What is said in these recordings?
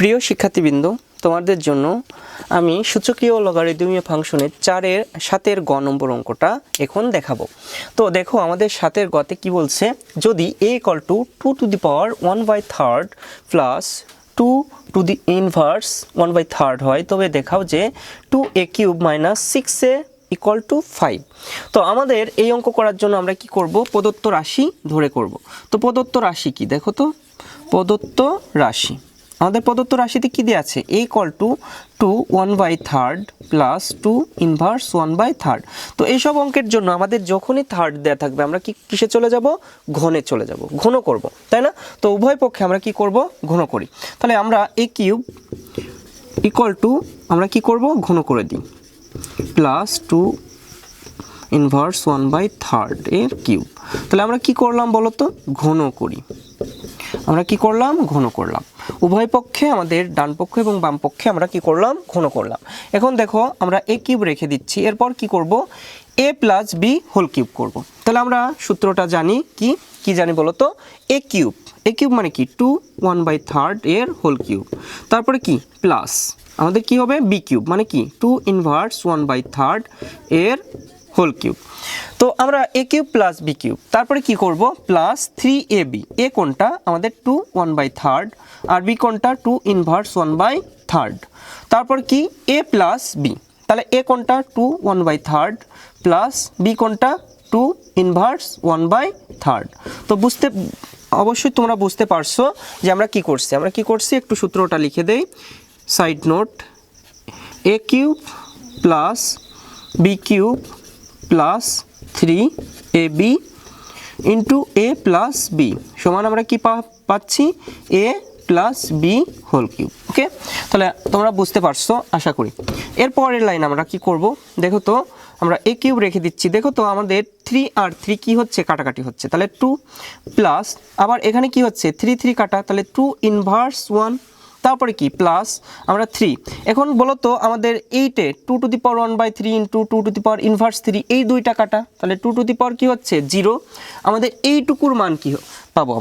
প্রিয় শিক্ষার্থীবৃন্দ, তোমাদের জন্য আমি সূচকীয় লগারিদমীয় ফাংশনের 7-এর গ নম্বর অঙ্কটা এখন দেখাবো। তো দেখো আমাদের 7-এর গতে কি বলছে, যদি a = 2 to the power 1/3 plus 2 to the inverse 1/3 হয়, তবে দেখাও যে 2a³ - 6a = 5। তো আমাদের এই অঙ্ক করার জন্য আমরা কি করব, প্রদত্ত রাশি ধরে করব। তো প্রদত্ত রাশি কি দেখো তো, প্রদত্ত রাশি আমাদের প্রদত্ত রাশিতে কি দেওয়া আছে, a = 2 1/3 প্লাস 2 ইনভার্স 1/3। তো এইসব অঙ্কের জন্য আমাদের যখনই থার্ড দেওয়া থাকবে আমরা কিসে চলে যাব, ঘনে চলে যাব, ঘন করব, তাই না? তো উভয় পক্ষে আমরা কি করব, ঘন করি। তাহলে আমরা a³ = আমরা কি করব, ঘন করে দিই, প্লাস 2 ইনভার্স 1/3 এর কিউব। তাহলে আমরা কি করলাম বলো তো, ঘন করি। আমরা কি করলাম, ঘন করলাম। উভয় পক্ষে আমাদের ডান পক্ষ এবং বাম পক্ষে আমরা কি করলাম, ঘন করলাম। এখন দেখো আমরা a³ রেখে দিচ্ছি, এরপর কি করব, a + b হোল কিউব করব। তাহলে আমরা সূত্রটা জানি, কি জানি বলো তো, a³ মানে কি 2 1/3 এর হোল কিউব, তারপরে কি প্লাস আমাদের কি হবে b³ মানে কি 2 ইনভার্স 1/3 এর হোল কিউব। তো আমরা a³ প্লাস b³ তারপরে কি করব, প্লাস 3ab। a কোনটা আমাদের 2 1/3 আর b কোনটা 2 ইনভার্স 1/3। তারপর কি a প্লাস b, তাহলে a কোনটা 2 1/3 প্লাস b কোনটা 2 ইনভার্স 1/3। তো অবশ্যই তোমরা বুঝতে পারছো যে আমরা কি করছি, একটু সূত্রটা লিখে দেই, side note, a³ plus b³ plus 3ab into a plus b সমান আমরা কি পাচ্ছি, a plus b whole cube. Okay, তাহলে তোমরা বুঝতে পারছো আশা করি। এরপরের লাইন আমরা কি করব, দেখো তো আমরা a³ রেখে দিচ্ছি, দেখো তো আমাদের 3 আর 3 কি হচ্ছে, কাটাকাটি হচ্ছে, তাহলে 2 প্লাস আবার এখানে কি হচ্ছে 3 3 কাটা, তাহলে 2 ইনভার্স 1, তারপরে কি প্লাস আমরা 3। এখন বলো তো আমাদের 8-এ 2 to the power 1/3 into 2 to the power inverse 3, এই দুইটা কাটা, তাহলে 2 to the power কি হচ্ছে 0। আমাদের এইটুকুর মান কি পাবো,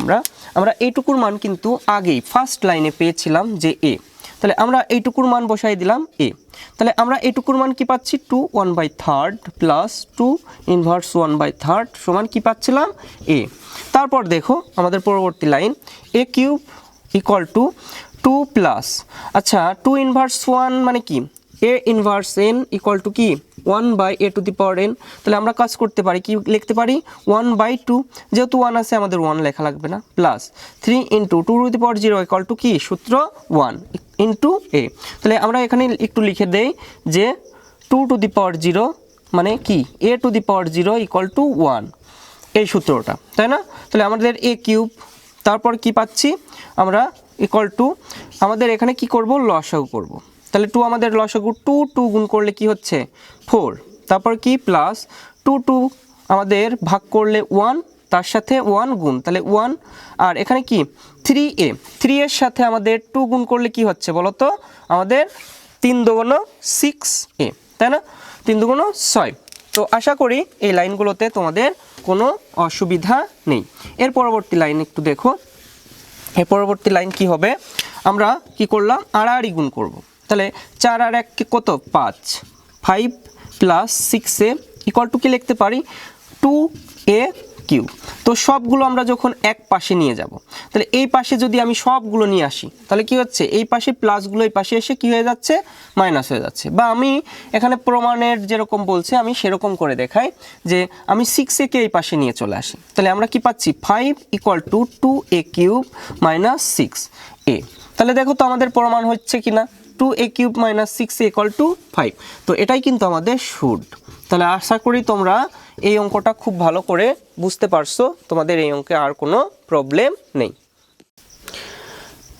আমরা এইটুকুর মান কিন্তু আগেই ফার্স্ট লাইনে পেয়েছিলাম যে a, তাহলে আমরা এইটুকুর মান বসাই দিলাম a। তাহলে আমরা এইটুকুর মান কি পাচ্ছি 2 1/3 প্লাস 2 ইনভার্স 1/3 সমান কি পাচ্ছিলাম a। তারপর দেখো আমাদের পরবর্তী লাইন, a³ = 2 প্লাস, আচ্ছা 2 ইনভার্স 1 মানে কি, a ইনভার্স n = কি 1/a⁴n। তাহলে আমরা কাজ করতে পারি, কি লিখতে পারি 1/2, যেহেতু 1 আছে আমাদের 1 লেখা লাগবে না, প্লাস 3 ইন্টু 2⁴ কি সূত্র 1 ইন্টু a। তাহলে আমরা এখানে একটু লিখে দেই যে 2⁴ মানে কি a⁴ = 1, এই সূত্রটা, তাই না? তাহলে আমাদের a³ তারপর কি পাচ্ছি আমরা আমাদের এখানে কি করব, লসাগু করব। তাহলে 2 আমাদের লসাগু, 2 গুণ করলে কি হচ্ছে 4, তারপর কি প্লাস 2 আমাদের ভাগ করলে 1, তার সাথে 1 গুণ, তাহলে 1, আর এখানে কি 3 এর সাথে আমাদের 2 গুণ করলে কি হচ্ছে বলো তো, আমাদের 3 × 6a, তাই না, 3 × 6। তো আশা করি এই লাইনগুলোতে তোমাদের কোনো অসুবিধা নেই। এর পরবর্তী লাইন একটু দেখো, এর পরবর্তী লাইন কি হবে, আমরা কি করলাম আড়াআড়ি গুণ করব। তাহলে 4 আর 1 কত 5 প্লাস 6a = কি লিখতে পারি 2a³। তো সবগুলো আমরা যখন এক পাশে নিয়ে যাব, তাহলে এই পাশে যদি আমি সবগুলো নিয়ে আসি, তাহলে কি হচ্ছে এই পাশে প্লাসগুলো এই পাশে এসে কি হয়ে যাচ্ছে, মাইনাস হয়ে যাচ্ছে। বা আমি এখানে প্রমাণের যেরকম বলছে আমি সেরকম করে দেখাই, যে আমি 6a কে এই পাশে নিয়ে চলে আসি, তাহলে আমরা কি পাচ্ছি 5 = 2a³ - 6a। তাহলে দেখো তো আমাদের প্রমাণ হচ্ছে কিনা, 2a³ - 6a = 5। তো এটাই কিন্তু আমাদের শুড। তাহলে আশা করি তোমরা এই অঙ্কটা খুব ভালো করে বুঝতে পারছো, তোমাদের এই অঙ্কে আর কোনো প্রবলেম নেই।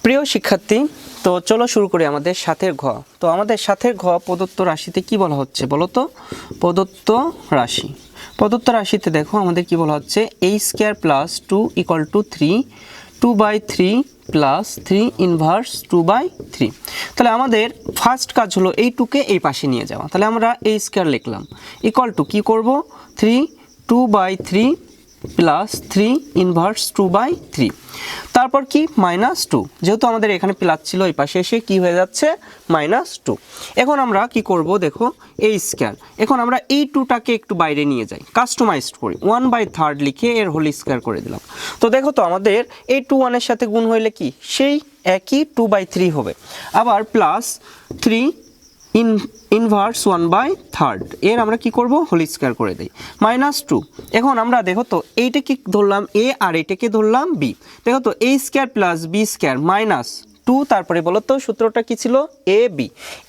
প্রিয় শিক্ষার্থী, তো চলো শুরু করি আমাদের 7-এর ঘ। তো আমাদের 7-এর ঘ প্রদত্ত রাশিতে কি বলা হচ্ছে বলো তো, প্রদত্ত রাশিতে দেখো আমাদের কি বলা হচ্ছে, a² + 2 = 3, 2/3 প্লাস 3 ইনভার্স 2/3। তাহলে আমাদের ফার্স্ট কাজ হলো এই 2কে এই পাশে নিয়ে যাওয়া, তাহলে আমরা a² লিখলাম, = কি করব 3 2/3 প্লাস 3 ইনভার্স 2/3, তারপর কি -2, যেহেতু আমাদের এখানে প্লাস ছিল এই পাশে এসে কি হয়ে যাচ্ছে -2। এখন আমরা কি করব দেখো এই স্কয়ার, এখন আমরা এই 2টাকে একটু বাইরে নিয়ে যাই, কাস্টমাইজড করি, 1/3 লিখে এর হোল স্কয়ার করে দিলাম। তো দেখো তো আমাদের এই 2 1 এর সাথে গুণ হইলে কি সেই একই 2/3 হবে। আবার প্লাস 3 ইনভার্স 1/3 এর আমরা কি করব হোল স্কয়ার করে দেই, -2। এখন আমরা দেখো তো এইটা কি ধরলাম a আর এটাকে ধরলাম b, দেখো তো a square plus b square -2, তারপরে বলো তো সূত্রটা কি ছিল a b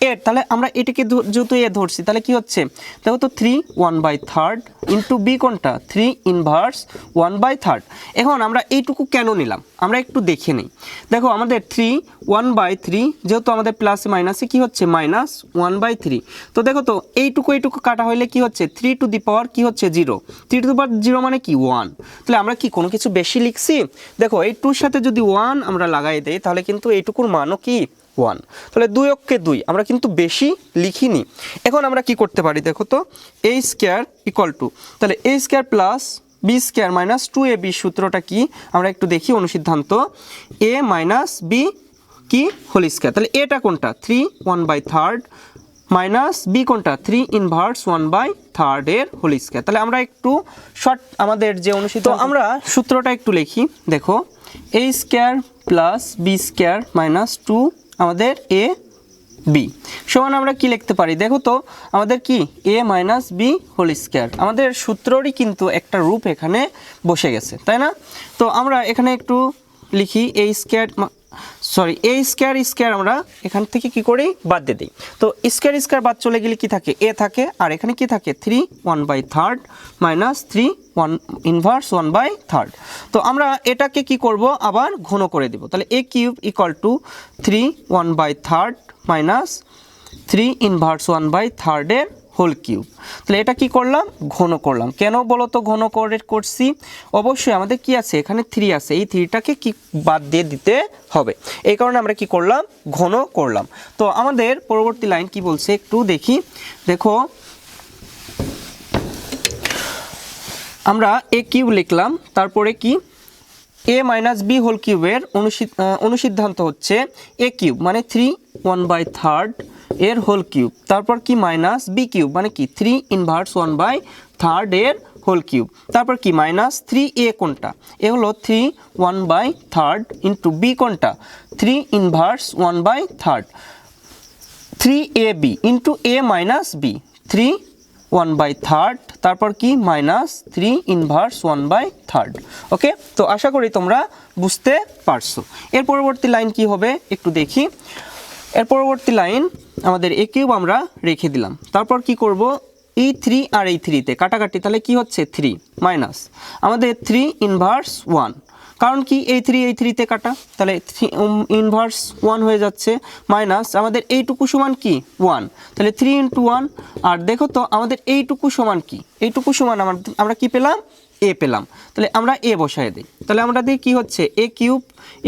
এর, তাহলে আমরা এটাকে যেহেতু a ধরছি তাহলে কি হচ্ছে দেখো তো 3 1/3 ইনটু b কোনটা 3 ইনভার্স 1/3। এখন আমরা এইটুকু কেন নিলাম আমরা একটু দেখে নিই। দেখো আমাদের 3 1/3 যেহেতু আমাদের প্লাসে মাইনাসে কি হচ্ছে -1/3, তো দেখো তো এইটুকু কাটা হইলে কি হচ্ছে 3 টু দি পাওয়ার কি হচ্ছে 0, 3 টু দি পাওয়ার 0 মানে কি 1। তাহলে আমরা কি কোনো কিছু বেশি লিখছি, দেখো এই 2 এর সাথে যদি 1 আমরা লাগাই দেই তাহলে কিন্তু এইটুকুর মানও কি 1, তাহলে 2 অক্ষে 2 আমরা কিন্তু বেশি লিখিনি। এখন আমরা কি করতে পারি দেখো তো a স্কয়ার ইকুয়াল টু, তাহলে a square plus b square -2ab সূত্রটা কি আমরা একটু দেখি অনুসিদ্ধান্ত, a - b কি হোল স্কয়ার, তাহলে এটা কোনটা 3 1/3 মাইনাস b কোনটা 3 ইনভার্স 1/3 এর হোল স্কয়ার। তাহলে আমরা একটু শর্ট আমাদের যে অনুসিদ্ধান্ত, তো আমরা সূত্রটা একটু লিখি, দেখো a square plus b square -2 আমাদের a b সমান আমরা কি লিখতে পারি দেখো তো আমাদের কি a - b হোল স্কয়ার, আমাদের সূত্ররই কিন্তু একটা রূপ এখানে বসে গেছে তাই না। তো আমরা এখানে একটু লিখি a স্কয়ার আমরা এখান থেকে কি করি বাদ দিয়ে দিই, তো স্কয়ার বাদ চলে গেলে কি থাকে a থাকে, আর এখানে কি থাকে 3 1/3 -3 1 ইনভার্স 1/3। তো আমরা এটাকে কি করব আবার ঘন করে দিব, তাহলে a cube equal to 3 1/3 -3 inverse 1/3 এর হোল কিউব। তাহলে এটা কি করলাম ঘন করলাম, কেন বলো তো ঘন করছি, অবশ্যই আমাদের কি আছে এখানে 3 আছে, এই 3টাকে কি বাদ দিয়ে দিতে হবে, এই কারণে আমরা কি করলাম ঘন করলাম। তো আমাদের পরবর্তী লাইন কি বলছে একটু দেখি, দেখো আমরা a কিউব লিখলাম, তারপরে কি a - b হোল কিউবের অনুসিদ্ধান্ত হচ্ছে a কিউব মানে 3 1/3 এর হোল কিউব, তারপর কি -b কিউব মানে কি 3 ইনভার্স 1/3 এর হোল কিউব, তারপর কি -3a কোনটা এ হলো 3 1/3 ইনটু b কোনটা 3 inverse 1/3, 3ab into a - b 3 1/3, তারপর কি -3 ইনভার্স 1/3। ওকে, তো আশা করি তোমরা বুঝতে পারছো। এর পরবর্তী লাইন কি হবে একটু দেখি, এর পরবর্তী লাইন আমাদের a কিউব আমরা রেখে দিলাম, তারপর কি করব এই 3 আর এই 3 তে কাটাকাটি, তাহলে কি হচ্ছে 3 মাইনাস আমাদের 3 ইনভার্স 1, কারণ কি এই 3 তে কাটা, তাহলে ইনভার্স 1 হয়ে যাচ্ছে, মাইনাস আমাদের এইটুকু সমান কি 1, তাহলে 3 × 1, আর দেখো তো আমাদের এইটুকু সমান কি, এইটুকু সমান আমরা কি পেলাম a পেলাম, তাহলে আমরা a বসায় দিই, তাহলে আমাদের কি হচ্ছে a কিউব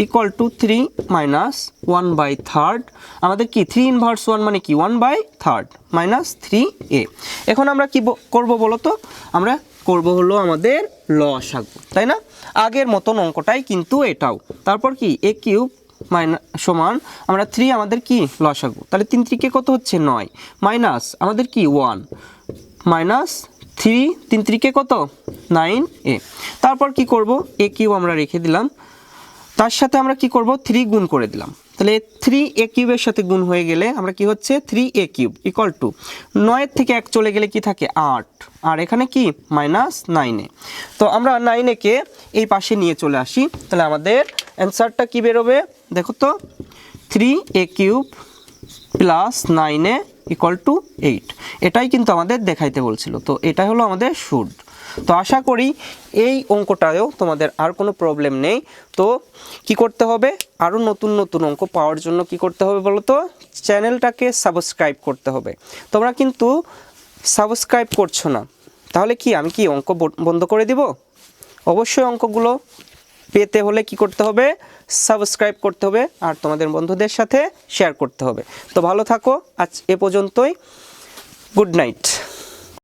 ইকুয়াল টু 3 -1/3, আমাদের কি 3 ইনভার্স 1 মানে কি 1/3 -3a। এখন আমরা কি করব বলো তো, আমরা করব হলো আমাদের লসাগু, তাই না, আগের মতন অঙ্কটাই কিন্তু এটাও, তারপর কি a কিউব সমান আমরা 3 আমাদের কি লসাগু, তাহলে 3 3 কত হচ্ছে 9 মাইনাস আমাদের কি 1 মাইনাস 3 3 3 কত 9a, তারপর কি করব a কিউব আমরা রেখে দিলাম, তার সাথে আমরা কি করব 3 গুণ করে দিলাম, তাহলে 3a কিউবের সাথে গুণ হয়ে গেলে আমরা কি হচ্ছে 3a কিউব ইকুয়াল টু 9 এর থেকে 1 চলে গেলে কি থাকে 8, আর এখানে কি -9a, তো আমরা 9a কে এই পাশে নিয়ে চলে আসি, তাহলে আমাদের অ্যান্সারটা কি বেরোবে দেখো তো 3a cube plus 9a equal to 8, এটাই কিন্তু আমাদের দেখাইতে বলছিল, তো এটা হলো আমাদের শুড। তো আশা করি এই অঙ্কটায়ও তোমাদের আর কোনো প্রবলেম নেই। তো কি করতে হবে, আরও নতুন নতুন অঙ্ক পাওয়ার জন্য কি করতে হবে বলো তো, চ্যানেলটাকে সাবস্ক্রাইব করতে হবে। তোমরা কিন্তু সাবস্ক্রাইব করছো না, তাহলে কি আমি কি অঙ্ক বন্ধ করে দিব? অবশ্যই অঙ্কগুলো পেতে হলে কি করতে হবে, সাবস্ক্রাইব করতে হবে, আর তোমাদের বন্ধুদের সাথে শেয়ার করতে হবে। তো ভালো থাকো, আজ এ পর্যন্তই, গুড নাইট।